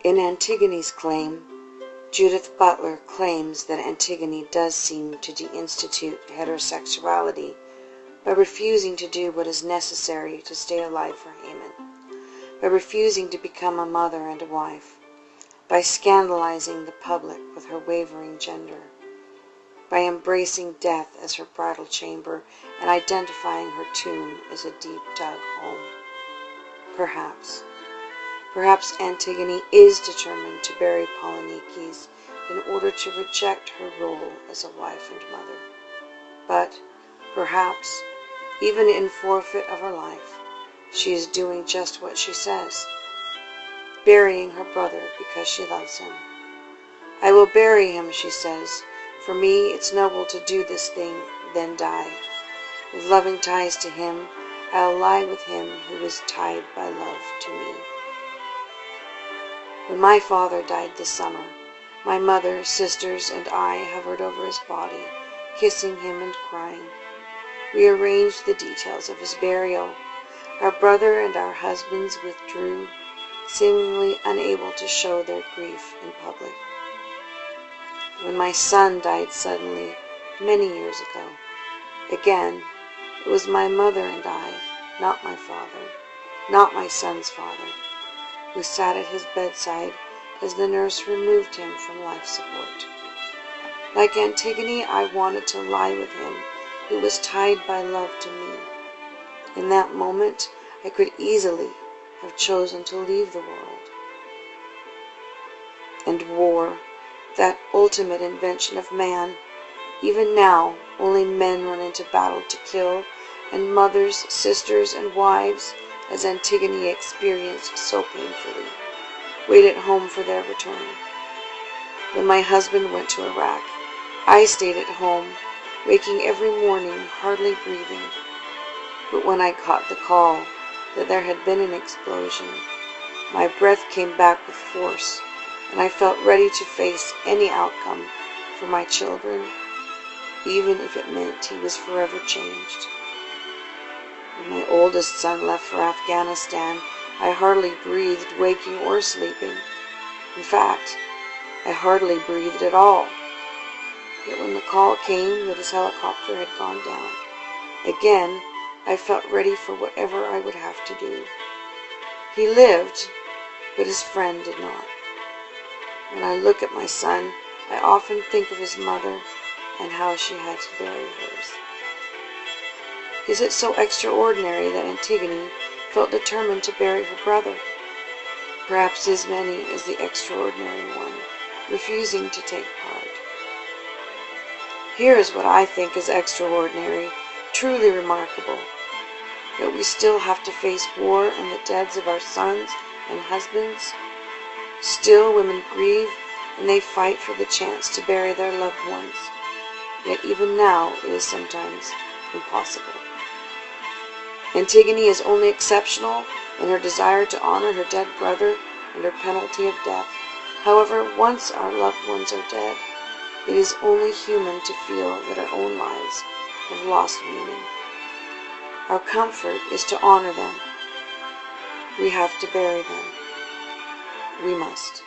In Antigone's claim, Judith Butler claims that Antigone does seem to deinstitute heterosexuality by refusing to do what is necessary to stay alive for Haman, by refusing to become a mother and a wife, by scandalizing the public with her wavering gender, by embracing death as her bridal chamber and identifying her tomb as a deep-dug home. Perhaps Antigone is determined to bury Polynices in order to reject her role as a wife and mother. But perhaps, even in forfeit of her life, she is doing just what she says, burying her brother because she loves him. "I will bury him," she says. "For me, it's noble to do this thing, then die. With loving ties to him, I'll lie with him who is tied by love to me." When my father died this summer, my mother, sisters, and I hovered over his body, kissing him and crying. We arranged the details of his burial. Our brother and our husbands withdrew, seemingly unable to show their grief in public. When my son died suddenly, many years ago, again, it was my mother and I, not my father, not my son's father, who sat at his bedside as the nurse removed him from life support. Like Antigone, I wanted to lie with him who was tied by love to me. In that moment, I could easily have chosen to leave the world. And war, that ultimate invention of man, even now only men run into battle to kill, and mothers, sisters, and wives, as Antigone experienced so painfully, wait at home for their return. When my husband went to Iraq, I stayed at home, waking every morning, hardly breathing. But when I caught the call that there had been an explosion, my breath came back with force, and I felt ready to face any outcome for my children, even if it meant he was forever changed. When my oldest son left for Afghanistan, I hardly breathed, waking or sleeping. In fact, I hardly breathed at all. Yet when the call came that his helicopter had gone down, again I felt ready for whatever I would have to do. He lived, but his friend did not. When I look at my son, I often think of his mother and how she had to bury hers. Is it so extraordinary that Antigone felt determined to bury her brother? Perhaps Ismene is the extraordinary one, refusing to take part. Here is what I think is extraordinary, truly remarkable, that we still have to face war and the deaths of our sons and husbands. Still women grieve and they fight for the chance to bury their loved ones. Yet even now it is sometimes impossible. Antigone is only exceptional in her desire to honor her dead brother under penalty of death. However, once our loved ones are dead, it is only human to feel that our own lives have lost meaning. Our comfort is to honor them. We have to bury them. We must.